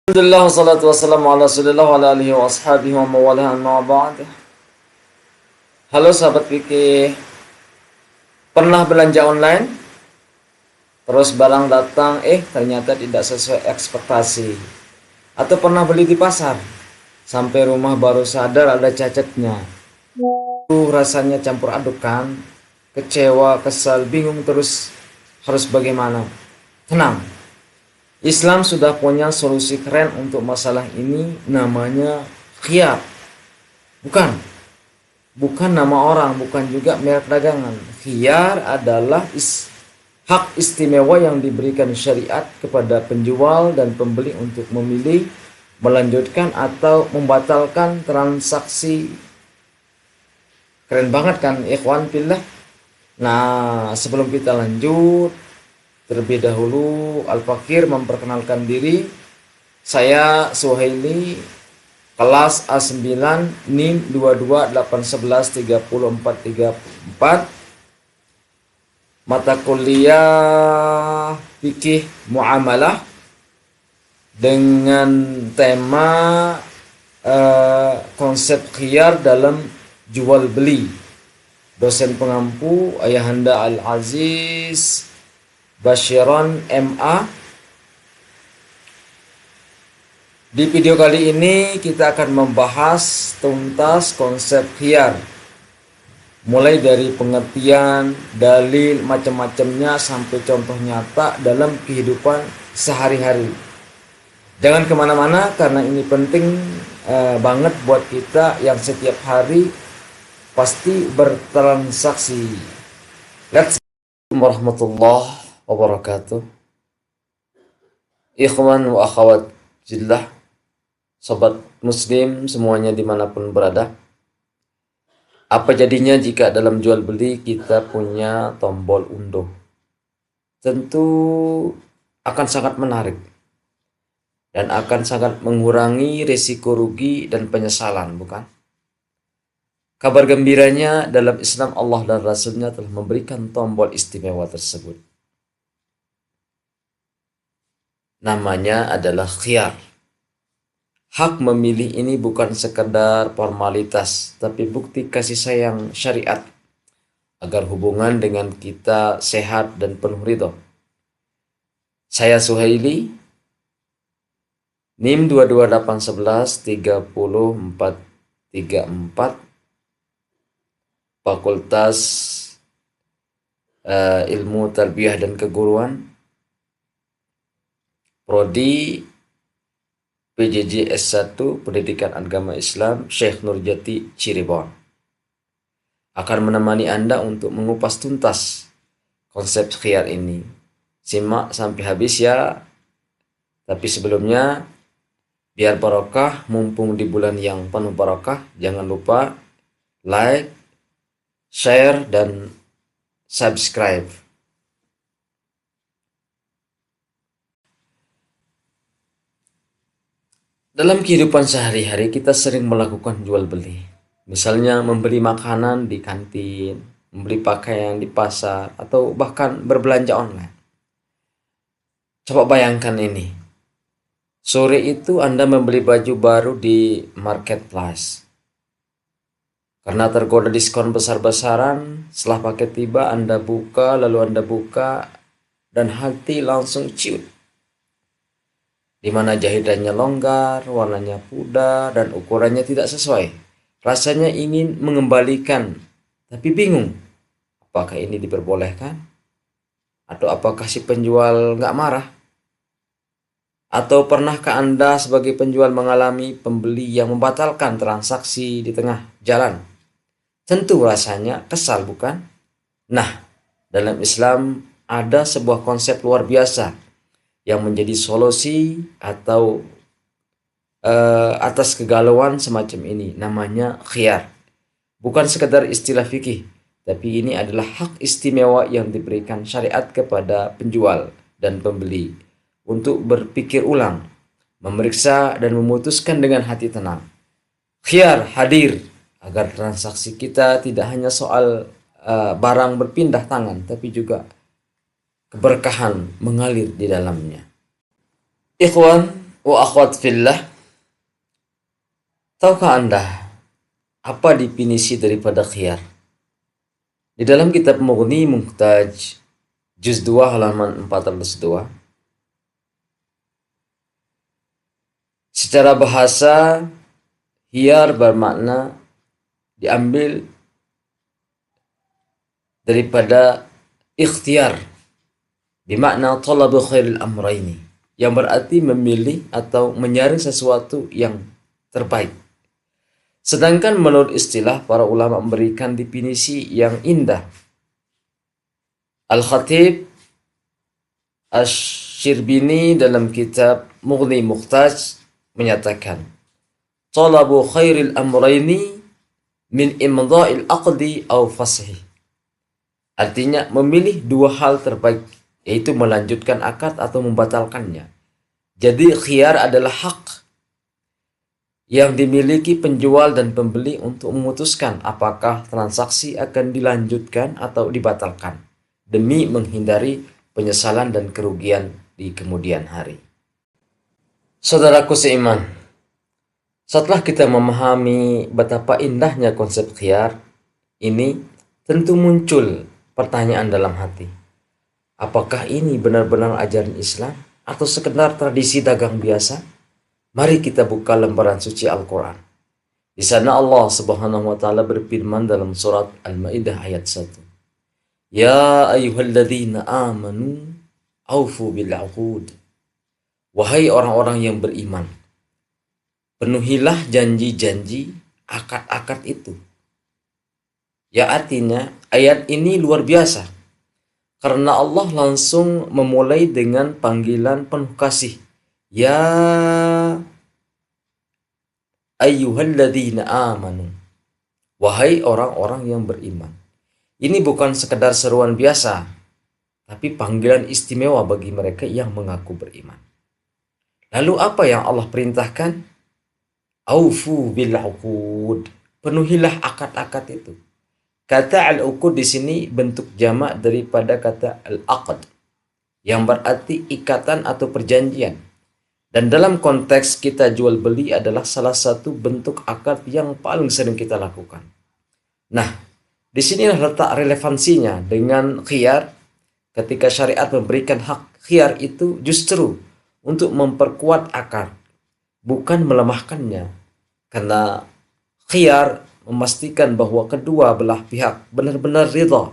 Alhamdulillah wassalatu wassalamu ala rasulillah wa ala alihi wa ashabihi wa mawalah amma ba'd. Halo sahabat fikih, pernah belanja online? Terus barang datang ternyata tidak sesuai ekspektasi. Atau pernah beli di pasar, sampai rumah baru sadar ada cacatnya. Rasanya campur aduk kan? Kecewa, kesal, bingung terus harus bagaimana? Tenang, Islam sudah punya solusi keren untuk masalah ini, namanya khiyar. Bukan nama orang, bukan juga merek dagangan. Khiyar adalah hak istimewa yang diberikan syariat kepada penjual dan pembeli untuk memilih, melanjutkan atau membatalkan transaksi. Keren banget kan ikhwan fillah. Nah, sebelum kita lanjut, terlebih dahulu Al-Fakir memperkenalkan diri. Saya Suhaili, kelas A9, NIM 2281130434, mata kuliah fikih muamalah dengan tema konsep khiyar dalam jual beli. Dosen pengampu Ayahanda Al-Aziz Bashiron MA. Di video kali ini kita akan membahas tuntas konsep khiyar, mulai dari pengertian, dalil, macam-macamnya sampai contoh nyata dalam kehidupan sehari-hari. Jangan kemana-mana karena ini penting banget buat kita yang setiap hari pasti bertransaksi. Let's go. Warahmatullahi wabarakatuh. Ikhwan wa akhwat jillah, sobat muslim semuanya dimanapun berada. Apa jadinya jika dalam jual beli kita punya tombol unduh? Tentu akan sangat menarik dan akan sangat mengurangi risiko rugi dan penyesalan, bukan? Kabar gembiranya, dalam Islam Allah dan Rasulnya telah memberikan tombol istimewa tersebut. Namanya adalah khiyar. Hak memilih ini bukan sekedar formalitas, tapi bukti kasih sayang syariat agar hubungan dengan kita sehat dan penuh ridho. Saya Suhaili, NIM 2281130434, Fakultas Ilmu Tarbiyah dan Keguruan, Prodi PJJ S1 Pendidikan Agama Islam Syekh Nurjati Cirebon. Akan menemani Anda untuk mengupas tuntas konsep khiyar ini. Simak sampai habis ya. Tapi sebelumnya, biar barokah, mumpung di bulan yang penuh barokah, jangan lupa like, share, dan subscribe. Dalam kehidupan sehari-hari kita sering melakukan jual beli. Misalnya membeli makanan di kantin, membeli pakaian di pasar, atau bahkan berbelanja online. Coba bayangkan ini. Sore itu Anda membeli baju baru di marketplace. Karena tergoda diskon besar-besaran, setelah paket tiba Anda buka, dan hati langsung ciut. Di mana jahitannya longgar, warnanya pudar, dan ukurannya tidak sesuai. Rasanya ingin mengembalikan, tapi bingung. Apakah ini diperbolehkan? Atau apakah si penjual nggak marah? Atau pernahkah Anda sebagai penjual mengalami pembeli yang membatalkan transaksi di tengah jalan? Tentu rasanya kesal, bukan? Nah, dalam Islam ada sebuah konsep luar biasa yang menjadi solusi atau atas kegalauan semacam ini, namanya khiyar. Bukan sekedar istilah fikih, tapi ini adalah hak istimewa yang diberikan syariat kepada penjual dan pembeli untuk berpikir ulang, memeriksa dan memutuskan dengan hati tenang. Khiyar hadir agar transaksi kita tidak hanya soal barang berpindah tangan, tapi juga keberkahan mengalir di dalamnya. Ikhwan Wa akhwat fillah, tahukah Anda apa definisi daripada khiyar? Di dalam kitab Mughni Muhtaj juz 2 halaman 402, secara bahasa khiyar bermakna diambil daripada ikhtiar, bermakna talabu khairil amraini, yang berarti memilih atau menyaring sesuatu yang terbaik. Sedangkan menurut istilah, para ulama memberikan definisi yang indah. Al-Khatib Asy-Syirbini dalam kitab Mughni Muhtaj menyatakan, talabu khairil amraini min imdha'il aqdi aw fashi. Artinya memilih dua hal terbaik, yaitu melanjutkan akad atau membatalkannya. Jadi khiyar adalah hak yang dimiliki penjual dan pembeli untuk memutuskan apakah transaksi akan dilanjutkan atau dibatalkan, demi menghindari penyesalan dan kerugian di kemudian hari. Saudaraku seiman, setelah kita memahami betapa indahnya konsep khiyar ini, tentu muncul pertanyaan dalam hati. Apakah ini benar-benar ajaran Islam atau sekedar tradisi dagang biasa? Mari kita buka lembaran suci Al-Quran. Di sana Allah Subhanahu wa Ta'ala berfirman dalam surat Al-Maidah ayat 1. Ya ayyuhalladzina amanu aufu bil uqud. Wahai orang-orang yang beriman, penuhilah janji-janji, akad-akad itu. Ya, artinya ayat ini luar biasa, karena Allah langsung memulai dengan panggilan penuh kasih. Ya ayyuhalladzina amanu. Wahai orang-orang yang beriman. Ini bukan sekedar seruan biasa, tapi panggilan istimewa bagi mereka yang mengaku beriman. Lalu apa yang Allah perintahkan? Aufu bil uqud. Penuhilah akad-akad itu. Kata al-uqud di sini bentuk jamak daripada kata al-aqd, yang berarti ikatan atau perjanjian. Dan dalam konteks kita jual beli adalah salah satu bentuk akad yang paling sering kita lakukan. Nah, disinilah letak relevansinya dengan khiyar, ketika syariat memberikan hak khiyar itu justru untuk memperkuat akad, bukan melemahkannya. Karena khiyar memastikan bahwa kedua belah pihak benar-benar ridha,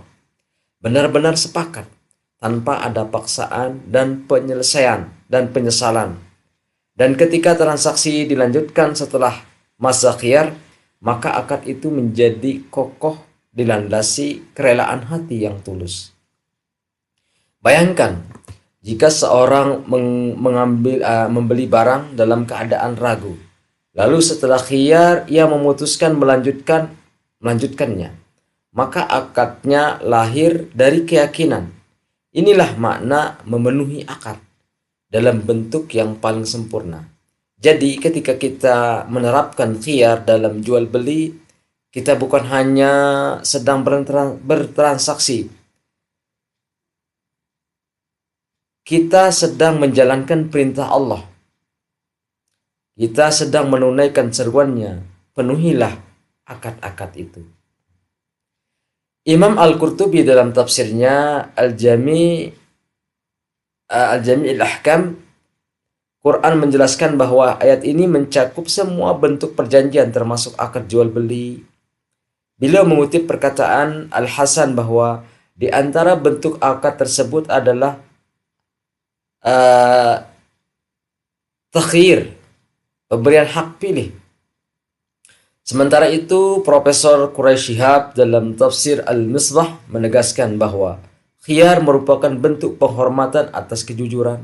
benar-benar sepakat, tanpa ada paksaan dan penyelesaian dan penyesalan. Dan ketika transaksi dilanjutkan setelah masa khiyar, maka akad itu menjadi kokoh dilandasi kerelaan hati yang tulus. Bayangkan jika seorang membeli barang dalam keadaan ragu, lalu setelah khiyar ia memutuskan melanjutkannya, maka akadnya lahir dari keyakinan. Inilah makna memenuhi akad dalam bentuk yang paling sempurna. Jadi ketika kita menerapkan khiyar dalam jual beli, kita bukan hanya sedang bertransaksi, kita sedang menjalankan perintah Allah. Kita sedang menunaikan seruannya, penuhilah akad-akad itu. Imam Al-Qurtubi dalam tafsirnya Al-Jami' Al-Ahkam, Quran menjelaskan bahwa ayat ini mencakup semua bentuk perjanjian termasuk akad jual beli. Beliau mengutip perkataan Al-Hasan bahwa di antara bentuk akad tersebut adalah takhir, pemberian hak pilih. Sementara itu, Profesor Quraish Shihab dalam tafsir Al-Misbah menegaskan bahwa khiyar merupakan bentuk penghormatan atas kejujuran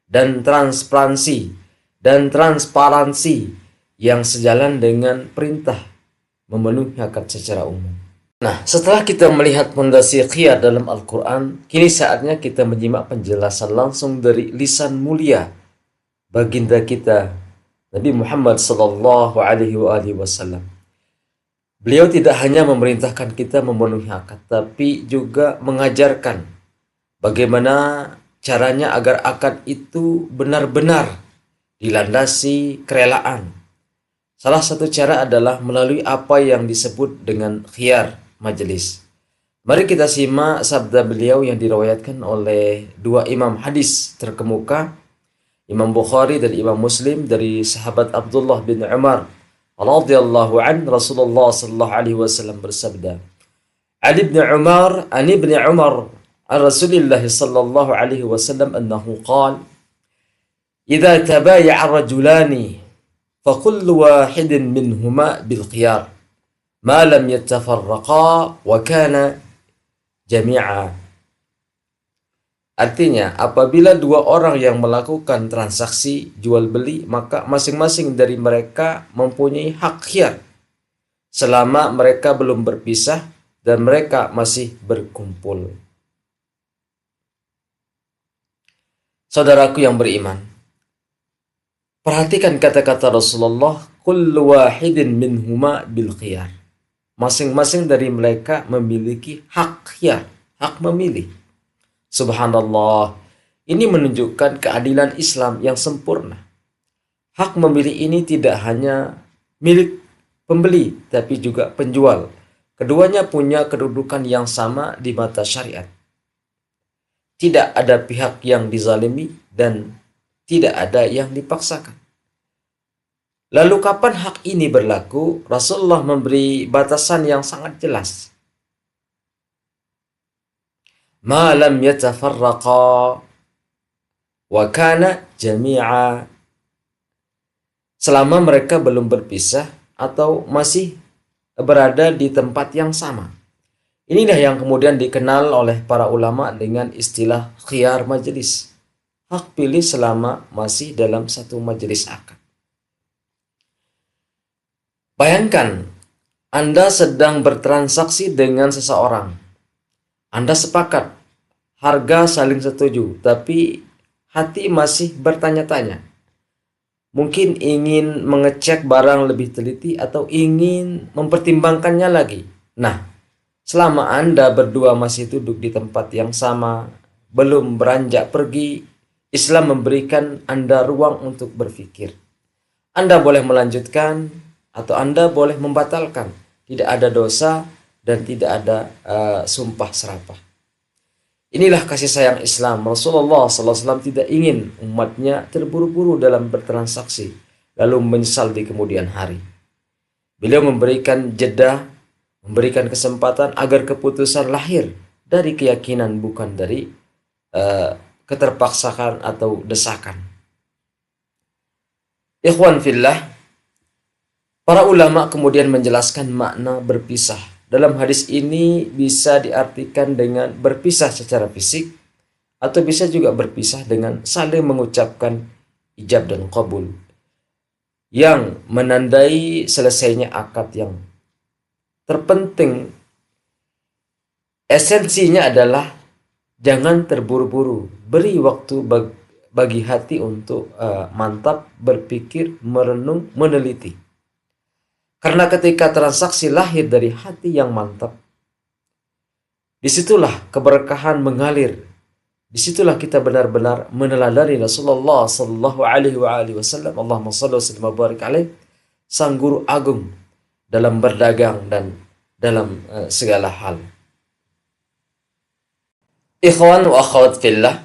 dan transparansi yang sejalan dengan perintah memenuhi akad secara umum. Nah, setelah kita melihat fondasi khiyar dalam Al-Quran, kini saatnya kita menyimak penjelasan langsung dari lisan mulia baginda kita, Nabi Muhammad sallallahu alaihi wasallam. Beliau tidak hanya memerintahkan kita memenuhi akad, tapi juga mengajarkan bagaimana caranya agar akad itu benar-benar dilandasi kerelaan. Salah satu cara adalah melalui apa yang disebut dengan khiyar majelis. Mari kita simak sabda beliau yang diriwayatkan oleh dua imam hadis terkemuka, Imam Bukhari dan Imam Muslim, dari sahabat Abdullah bin Umar radhiyallahu an. Rasulullah sallallahu alaihi wasallam bersabda, Ali bin Umar, an Rasulillah sallallahu alaihi wasallam annahu qala, "Idza tabaya'a rajulani فكل واحد منهما بالخيار ما لم يتفرقا وكان جميعا." Artinya, apabila dua orang yang melakukan transaksi jual beli, maka masing-masing dari mereka mempunyai hak khiyar selama mereka belum berpisah dan mereka masih berkumpul. Saudaraku yang beriman, perhatikan kata-kata Rasulullah, kullu wahidin minhuma bil khiyar. Masing-masing dari mereka memiliki hak khiyar, hak memilih. Subhanallah, ini menunjukkan keadilan Islam yang sempurna. Hak memilih ini tidak hanya milik pembeli, tapi juga penjual. Keduanya punya kedudukan yang sama di mata syariat. Tidak ada pihak yang dizalimi dan tidak ada yang dipaksakan. Lalu kapan hak ini berlaku? Rasulullah memberi batasan yang sangat jelas. Ma lam yatafarraqa wa kana jami'a. Selama mereka belum berpisah atau masih berada di tempat yang sama. Inilah yang kemudian dikenal oleh para ulama dengan istilah khiyar majelis. Hak pilih selama masih dalam satu majelis akad. Bayangkan, Anda sedang bertransaksi dengan seseorang. Anda sepakat, harga saling setuju, tapi hati masih bertanya-tanya. Mungkin ingin mengecek barang lebih teliti atau ingin mempertimbangkannya lagi. Nah, selama Anda berdua masih duduk di tempat yang sama, belum beranjak pergi, Islam memberikan Anda ruang untuk berpikir. Anda boleh melanjutkan atau Anda boleh membatalkan. Tidak ada dosa dan tidak ada sumpah serapah. Inilah kasih sayang Islam. Rasulullah SAW tidak ingin umatnya terburu-buru dalam bertransaksi lalu menyesal di kemudian hari. Beliau memberikan jeda, memberikan kesempatan agar keputusan lahir dari keyakinan, bukan dari keterpaksaan atau desakan. Ikhwan fillah, para ulama kemudian menjelaskan makna berpisah. Dalam hadis ini bisa diartikan dengan berpisah secara fisik atau bisa juga berpisah dengan saling mengucapkan ijab dan qabul yang menandai selesainya akad yang terpenting. Esensinya adalah jangan terburu-buru, beri waktu bagi hati untuk mantap, berpikir, merenung, meneliti. Karena ketika transaksi lahir dari hati yang mantap, disitulah keberkahan mengalir. Disitulah kita benar-benar meneladani Rasulullah sallallahu alaihi wasallam. Allahumma shalli wa sallim wa barik alaih, sang guru agung dalam berdagang dan dalam segala hal. Ikhwan wa akhwat fillah,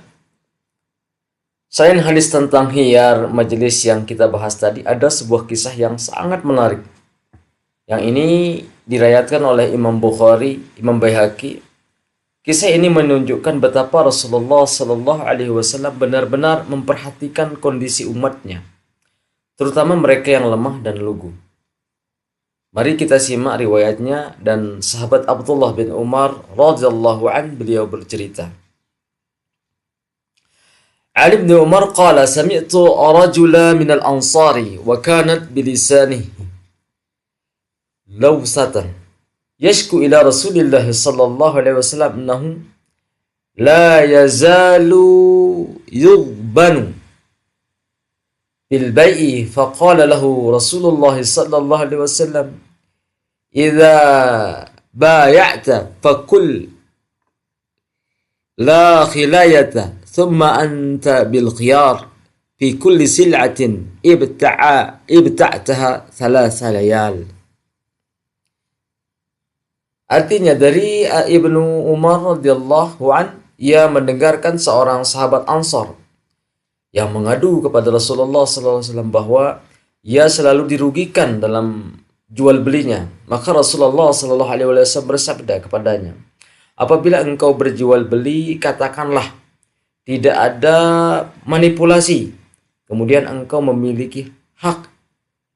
selain hadis tentang khiyar majelis yang kita bahas tadi, ada sebuah kisah yang sangat menarik. Yang ini diriwayatkan oleh Imam Bukhari, Imam Baihaqi. Kisah ini menunjukkan betapa Rasulullah sallallahu alaihi wasallam benar-benar memperhatikan kondisi umatnya, terutama mereka yang lemah dan lugu. Mari kita simak riwayatnya. Dan sahabat Abdullah bin Umar radhiyallahu an, beliau bercerita, Ali bin Umar qala sami'tu rajula min al-ansari wa kanat bilisanihi lawsatan yashku ila Rasulillah sallallahu alaihi wasallam annahu la yazalu yughbanu بالبيع فقال له رسول الله صلى الله عليه وسلم إذا بايعت فكل لا خلاية ثم أنت بالخيار fi kulli sil'atin ibta'taha thalatha layal. Artinya dari Ibnu Umar radhiyallahu an, ia mendengarkan seorang sahabat Ansor yang mengadu kepada Rasulullah SAW bahwa ia selalu dirugikan dalam jual belinya. Maka Rasulullah SAW bersabda kepadanya, apabila engkau berjual beli, katakanlah tidak ada manipulasi. Kemudian engkau memiliki hak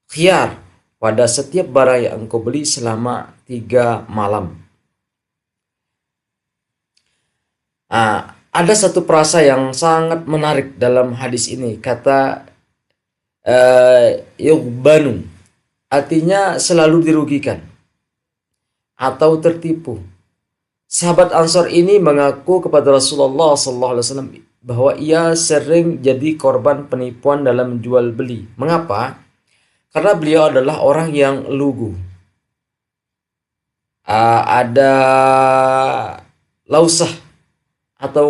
khiyar pada setiap barang yang engkau beli selama 3 malam. Ada satu frasa yang sangat menarik dalam hadis ini. Kata yughbanu, artinya selalu dirugikan atau tertipu. Sahabat Ansor ini mengaku kepada Rasulullah SAW bahwa ia sering jadi korban penipuan dalam jual beli. Mengapa? Karena beliau adalah orang yang lugu. Ada lausah atau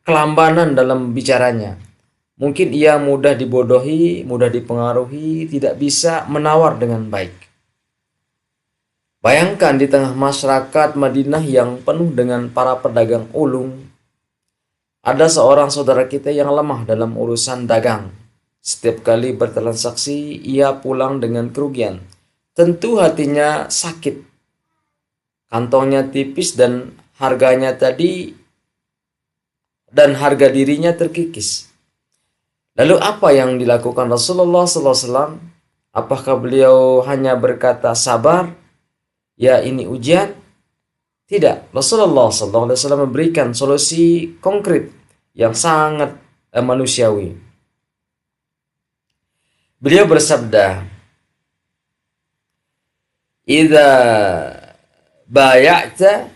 kelambanan dalam bicaranya. Mungkin ia mudah dibodohi, mudah dipengaruhi, tidak bisa menawar dengan baik. Bayangkan di tengah masyarakat Madinah yang penuh dengan para pedagang ulung, ada seorang saudara kita yang lemah dalam urusan dagang. Setiap kali bertransaksi, ia pulang dengan kerugian. Tentu hatinya sakit. Kantongnya tipis dan harga dirinya terkikis. Lalu apa yang dilakukan Rasulullah SAW? Apakah beliau hanya berkata sabar? Ya, ini ujian? Tidak. Rasulullah SAW memberikan solusi konkret yang sangat manusiawi. Beliau bersabda, "Idza bay'ata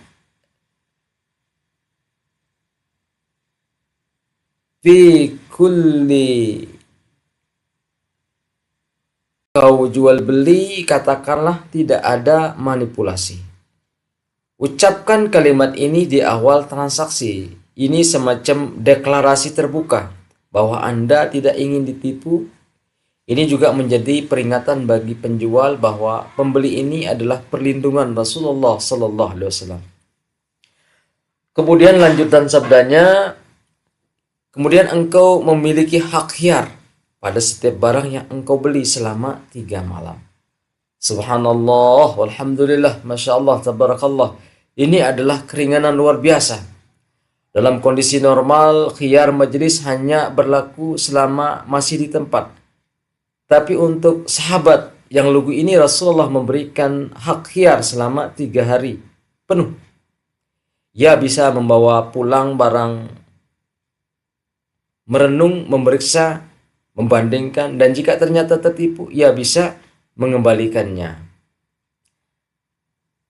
fi kulli," kau jual beli, katakanlah tidak ada manipulasi. Ucapkan kalimat ini di awal transaksi. Ini semacam deklarasi terbuka bahwa Anda tidak ingin ditipu. Ini juga menjadi peringatan bagi penjual bahwa pembeli ini adalah perlindungan Rasulullah SAW. Kemudian lanjutan sabdanya, kemudian engkau memiliki hak khiyar pada setiap barang yang engkau beli selama 3 malam. Subhanallah, walhamdulillah, Masya Allah, tabarakallah. Ini adalah keringanan luar biasa. Dalam kondisi normal, khiyar majelis hanya berlaku selama masih di tempat. Tapi untuk sahabat yang lugu ini, Rasulullah memberikan hak khiyar selama 3 hari penuh. Ia bisa membawa pulang barang, merenung, memeriksa, membandingkan, dan jika ternyata tertipu, ia bisa mengembalikannya.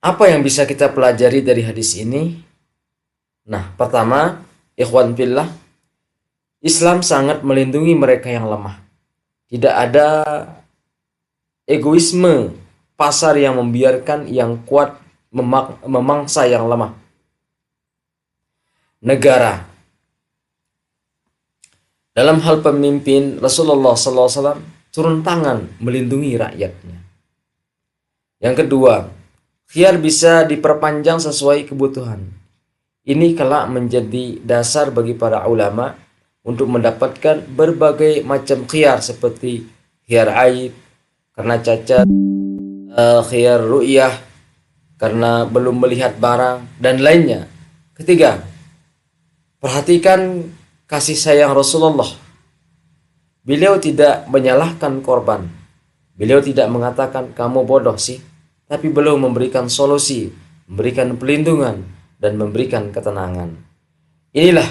Apa yang bisa kita pelajari dari hadis ini? Nah, pertama, ikhwan fillah, Islam sangat melindungi mereka yang lemah. Tidak ada egoisme pasar yang membiarkan yang kuat memangsa yang lemah. Negara. Dalam hal pemimpin, Rasulullah SAW turun tangan melindungi rakyatnya. Yang kedua, khiyar bisa diperpanjang sesuai kebutuhan. Ini kelak menjadi dasar bagi para ulama untuk mendapatkan berbagai macam khiyar seperti khiyar aib karena cacat, khiyar ru'yah karena belum melihat barang, dan lainnya. Ketiga, perhatikan kasih sayang Rasulullah. Beliau tidak menyalahkan korban. Beliau tidak mengatakan kamu bodoh sih, tapi beliau memberikan solusi, memberikan pelindungan, dan memberikan ketenangan. Inilah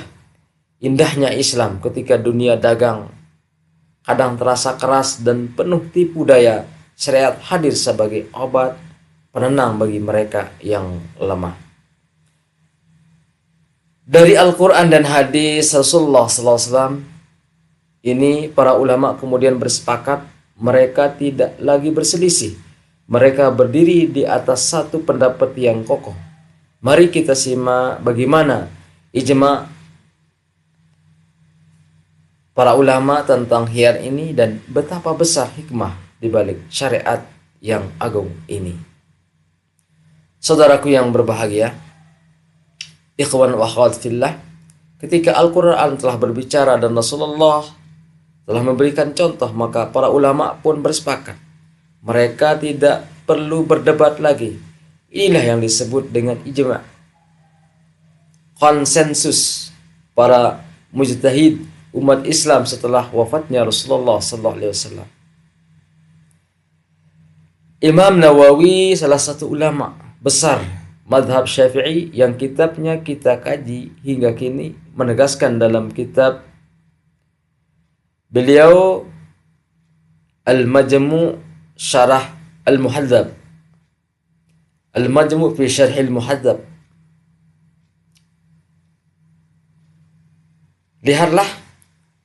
indahnya Islam ketika dunia dagang kadang terasa keras dan penuh tipu daya. Syariat hadir sebagai obat penenang bagi mereka yang lemah. Dari Al-Quran dan hadis Rasulullah SAW ini, para ulama kemudian bersepakat mereka tidak lagi berselisih. Mereka berdiri di atas satu pendapat yang kokoh. Mari kita simak bagaimana ijma' para ulama tentang khiyar ini dan betapa besar hikmah di balik syariat yang agung ini. Saudaraku yang berbahagia, ikhwan wa akhwat fillah, ketika Al-Quran telah berbicara dan Rasulullah telah memberikan contoh, maka para ulama pun bersepakat. Mereka tidak perlu berdebat lagi. Inilah yang disebut dengan ijma'. Konsensus para mujtahid umat Islam setelah wafatnya Rasulullah SAW. Imam Nawawi salah satu ulama besar madhab Syafi'i yang kitabnya kita kaji hingga kini menegaskan dalam kitab beliau Al-Majmu' Syarah Al-Muhadzab, Al-Majmu' fi Syarh Al-Muhadzab. Lihatlah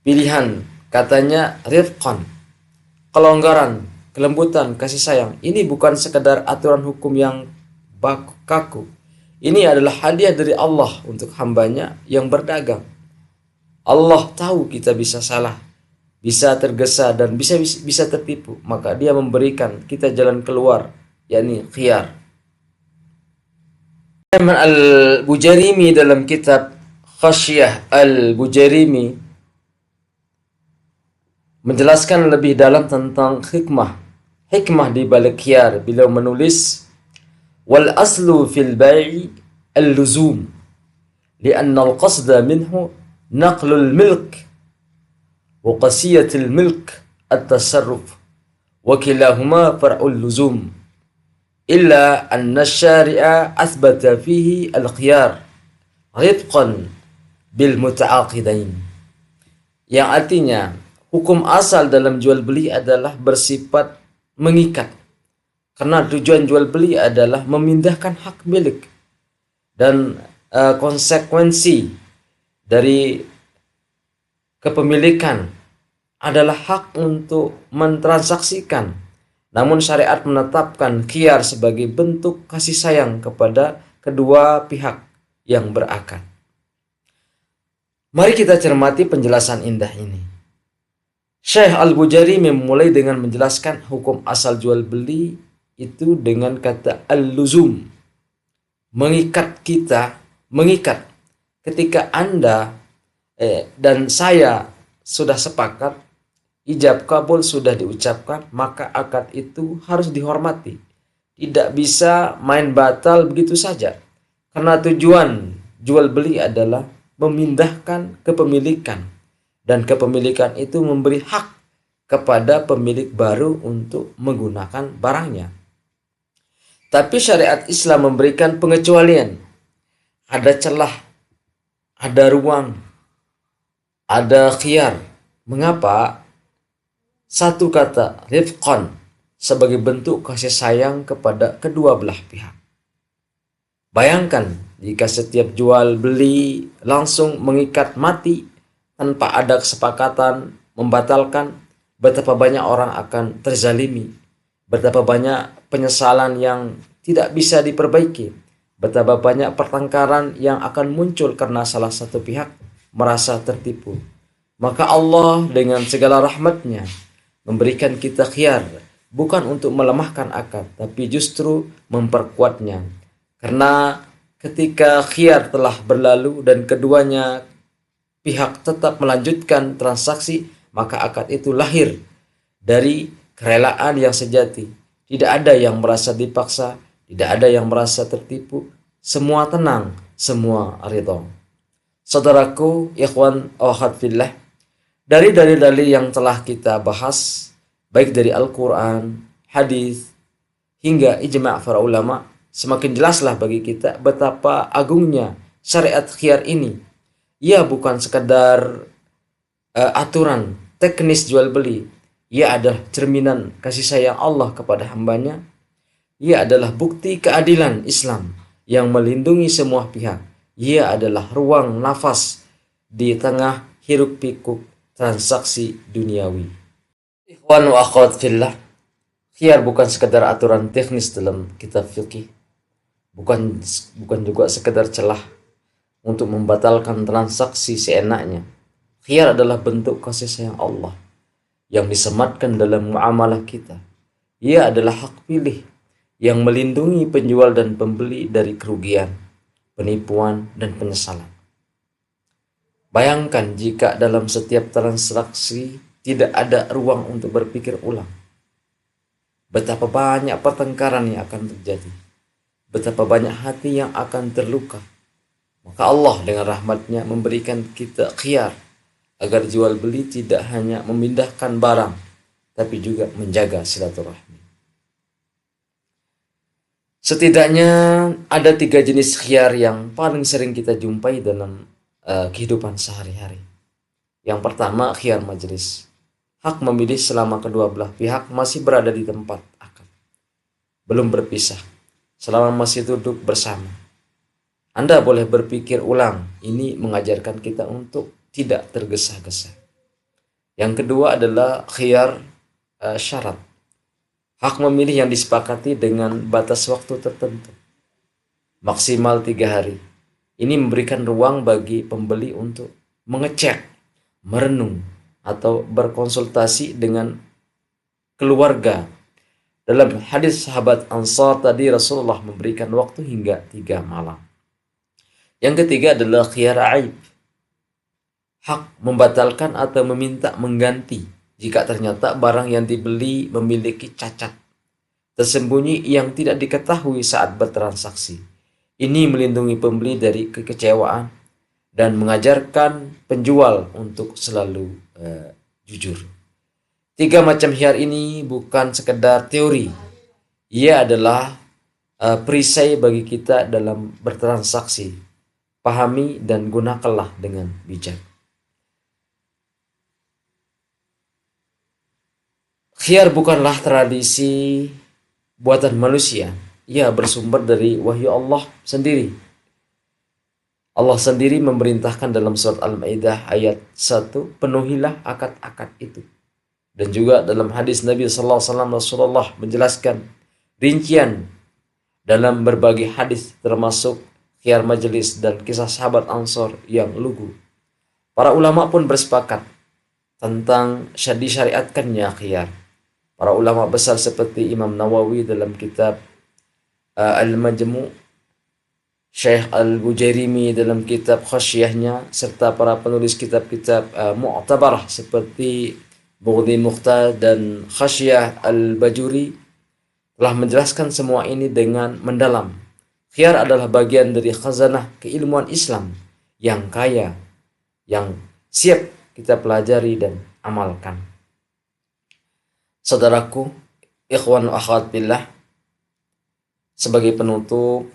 pilihan, katanya rifqan, kelonggaran, kelembutan, kasih sayang. Ini bukan sekedar aturan hukum yang kaku. Ini adalah hadiah dari Allah untuk hambanya yang berdagang. Allah tahu kita bisa salah, bisa tergesa dan bisa tertipu, maka Dia memberikan kita jalan keluar, yakni khiyar. Imam Al-Bujarimi dalam kitab Khasyah Al-Bujarimi menjelaskan lebih dalam tentang hikmah di balik khiyar. Beliau menulis, wal aslu fil bai'i al-luzum li'anna al-qasda minhu naqlul milk wa qasiyatul milk at-tasarruf wa kilahuma far'ul luzum illa anna syari'a athbata fihi al-khiyar rifqan bil muta'aqidain, yang artinya hukum asal dalam jual beli adalah bersifat mengikat, karena tujuan jual beli adalah memindahkan hak milik, dan konsekuensi dari kepemilikan adalah hak untuk mentransaksikan. Namun syariat menetapkan khiyar sebagai bentuk kasih sayang kepada kedua pihak yang berakad. Mari kita cermati penjelasan indah ini. Syekh Al-Bujari memulai dengan menjelaskan hukum asal jual beli itu dengan kata al-luzum. Mengikat. Ketika Anda dan saya sudah sepakat, ijab kabul sudah diucapkan, maka akad itu harus dihormati. Tidak bisa main batal begitu saja. Karena tujuan jual beli adalah memindahkan kepemilikan, dan kepemilikan itu memberi hak kepada pemilik baru untuk menggunakan barangnya. Tapi syariat Islam memberikan pengecualian. Ada celah, ada ruang, ada khiyar. Mengapa? Satu kata, rifqan, sebagai bentuk kasih sayang kepada kedua belah pihak. Bayangkan jika setiap jual beli langsung mengikat mati tanpa ada kesepakatan membatalkan, betapa banyak orang akan terzalimi, betapa banyak penyesalan yang tidak bisa diperbaiki, betapa banyak pertengkaran yang akan muncul karena salah satu pihak merasa tertipu. Maka Allah dengan segala rahmatnya memberikan kita khiyar, bukan untuk melemahkan akad, tapi justru memperkuatnya. Karena ketika khiyar telah berlalu dan keduanya pihak tetap melanjutkan transaksi, maka akad itu lahir dari kerelaan yang sejati. Tidak ada yang merasa dipaksa, tidak ada yang merasa tertipu. Semua tenang, semua ridha. Saudaraku, ikhwan akhwat fillah, dari dalil-dalil yang telah kita bahas, baik dari Al-Quran, hadis, hingga ijma' para ulama, semakin jelaslah bagi kita betapa agungnya syariat khiyar ini. Ia bukan sekadar aturan teknis jual beli. Ia adalah cerminan kasih sayang Allah kepada hambanya. Ia adalah bukti keadilan Islam yang melindungi semua pihak. Ia adalah ruang nafas di tengah hiruk pikuk transaksi duniawi. Ikhwan wa akhwat fillah, khiyar bukan sekadar aturan teknis dalam kitab fikih. Bukan juga sekedar celah untuk membatalkan transaksi seenaknya. Khiyar adalah bentuk kasih sayang Allah yang disematkan dalam muamalah kita. Ia adalah hak pilih yang melindungi penjual dan pembeli dari kerugian, penipuan, dan penyesalan. Bayangkan jika dalam setiap transaksi tidak ada ruang untuk berpikir ulang. Betapa banyak pertengkaran yang akan terjadi. Betapa banyak hati yang akan terluka. Maka Allah dengan rahmatnya memberikan kita khiyar agar jual beli tidak hanya memindahkan barang, tapi juga menjaga silaturahmi. Setidaknya ada 3 jenis khiyar yang paling sering kita jumpai dalam kehidupan sehari-hari. Yang pertama, khiyar majelis. Hak memilih selama kedua belah pihak masih berada di tempat akad, belum berpisah, selama masih duduk bersama. Anda boleh berpikir ulang. Ini mengajarkan kita untuk tidak tergesa-gesa. Yang kedua adalah khiyar syarat. Hak memilih yang disepakati dengan batas waktu tertentu, maksimal 3 hari. Ini memberikan ruang bagi pembeli untuk mengecek, merenung, atau berkonsultasi dengan keluarga. Dalam hadis sahabat Ansar tadi, Rasulullah memberikan waktu hingga 3 malam. Yang ketiga adalah khiyar aib. Hak membatalkan atau meminta mengganti jika ternyata barang yang dibeli memiliki cacat tersembunyi yang tidak diketahui saat bertransaksi. Ini melindungi pembeli dari kekecewaan dan mengajarkan penjual untuk selalu jujur. 3 macam khiyar ini bukan sekedar teori. Ia adalah perisai bagi kita dalam bertransaksi. Pahami dan gunakanlah dengan bijak. Khiyar bukanlah tradisi buatan manusia. Ia bersumber dari wahyu Allah sendiri. Allah sendiri memerintahkan dalam surat Al-Maidah ayat 1, penuhilah akad-akad itu. Dan juga dalam hadis Nabi sallallahu alaihi wasallam, Rasulullah menjelaskan rincian dalam berbagai hadis termasuk khiyar majelis dan kisah sahabat Ansor yang lugu. Para ulama pun bersepakat tentang disyariatkannya khiyar. Para ulama besar seperti Imam Nawawi dalam kitab Al-Majmu', Syekh Al-Bujairimi dalam kitab Khasyahnya, serta para penulis kitab-kitab mu'tabarah seperti Bughdi Mukhtar dan Khasyah Al-Bajuri telah menjelaskan semua ini dengan mendalam. Khiyar adalah bagian dari khazanah keilmuan Islam yang kaya, yang siap kita pelajari dan amalkan. Saudaraku, ikhwan wa akhwat billah, sebagai penutup,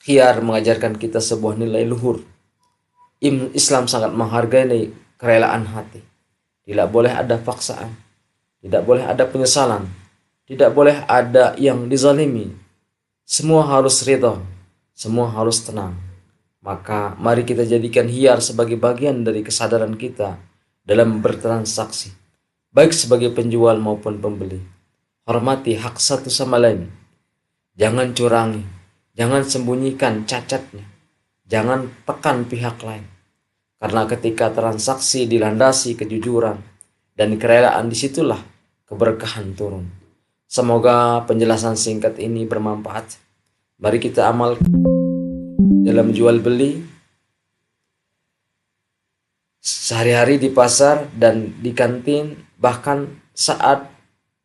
khiyar mengajarkan kita sebuah nilai luhur. Islam sangat menghargai kerelaan hati. Tidak boleh ada paksaan, tidak boleh ada penyesalan, tidak boleh ada yang dizalimi. Semua harus ridha. Semua harus tenang. Maka mari kita jadikan khiyar sebagai bagian dari kesadaran kita dalam bertransaksi, baik sebagai penjual maupun pembeli. Hormati hak satu sama lain. Jangan curangi, jangan sembunyikan cacatnya, jangan tekan pihak lain. Karena ketika transaksi dilandasi kejujuran dan kerelaan, disitulah keberkahan turun. Semoga penjelasan singkat ini bermanfaat. Mari kita amal dalam jual beli sehari-hari di pasar dan di kantin, bahkan saat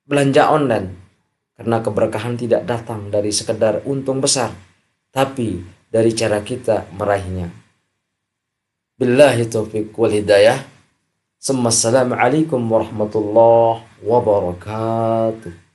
belanja online. Karena keberkahan tidak datang dari sekedar untung besar, tapi dari cara kita meraihnya. Billahi taufiq wal hidayah. Assalamualaikum warahmatullahi wabarakatuh.